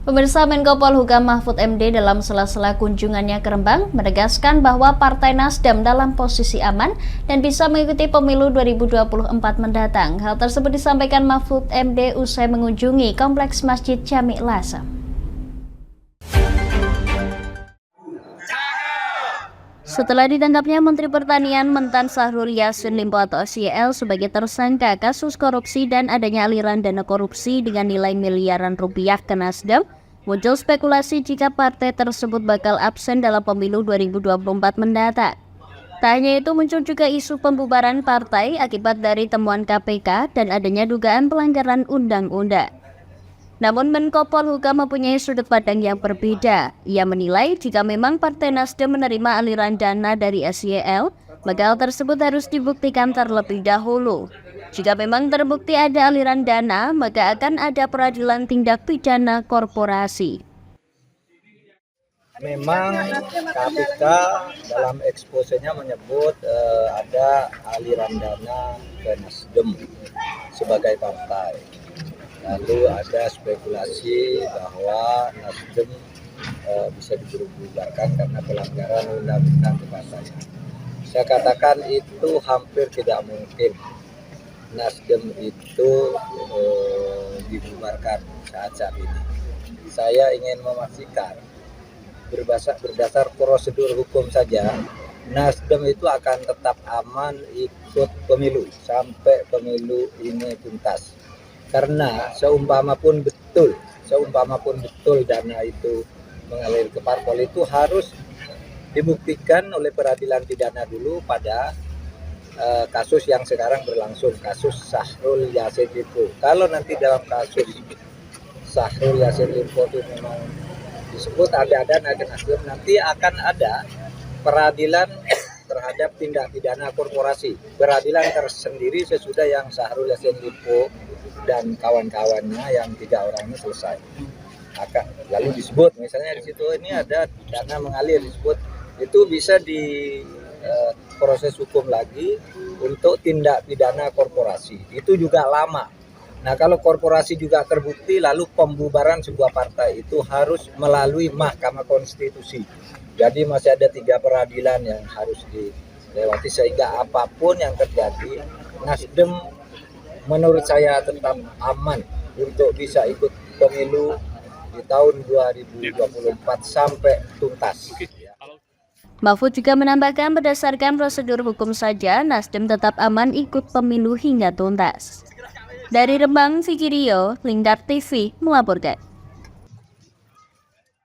Pemirsa, Menko Polhukam Mahfud MD dalam sela-sela kunjungannya ke Rembang menegaskan bahwa Partai Nasdem dalam posisi aman dan bisa mengikuti pemilu 2024 mendatang. Hal tersebut disampaikan Mahfud MD usai mengunjungi Kompleks Masjid Jami' Lasem. Setelah ditangkapnya Menteri Pertanian Mentan Syahrul Yassin Limpo atau SYL sebagai tersangka kasus korupsi dan adanya aliran dana korupsi dengan nilai miliaran rupiah ke Nasdem, muncul spekulasi jika partai tersebut bakal absen dalam pemilu 2024 mendatang. Tak hanya itu, muncul juga isu pembubaran partai akibat dari temuan KPK dan adanya dugaan pelanggaran undang-undang. Namun Menko Polhukam mempunyai sudut pandang yang berbeda. Ia menilai jika memang Partai Nasdem menerima aliran dana dari SYL, maka hal tersebut harus dibuktikan terlebih dahulu. Jika memang terbukti ada aliran dana, maka akan ada peradilan tindak pidana korporasi. Memang KPK dalam eksposenya menyebut ada aliran dana ke Nasdem sebagai partai. Lalu ada spekulasi bahwa Nasdem bisa dibubarkan karena pelanggaran undang-undang kepartaian. Saya katakan itu hampir tidak mungkin Nasdem itu dibubarkan saat ini. Saya ingin memastikan berdasar prosedur hukum saja, Nasdem itu akan tetap aman ikut pemilu sampai pemilu ini tuntas. Karena seumpama pun betul dana itu mengalir ke parpol, itu harus dibuktikan oleh peradilan pidana dulu pada kasus yang sekarang berlangsung, kasus Syahrul Yassin Limpo. Kalau nanti dalam kasus Syahrul Yassin Limpo itu memang disebut ada dana ke Nasdem, nanti akan ada peradilan terhadap tindak pidana korporasi, peradilan tersendiri sesudah yang Syahrul Yassin Limpo dan kawan-kawannya yang 3 orang ini selesai. Lalu disebut misalnya di situ ini ada dana mengalir, disebut itu bisa di proses hukum lagi untuk tindak pidana korporasi. Itu juga lama. Nah, kalau korporasi juga terbukti, lalu pembubaran sebuah partai itu harus melalui Mahkamah Konstitusi. Jadi masih ada 3 peradilan yang harus dilewati, sehingga apapun yang terjadi, Nasdem menurut saya tetap aman untuk bisa ikut pemilu di tahun 2024 sampai tuntas. Mahfud juga menambahkan berdasarkan prosedur hukum saja, Nasdem tetap aman ikut pemilu hingga tuntas. Dari Rembang, Vicky Rio, Lingkar TV melaporkan.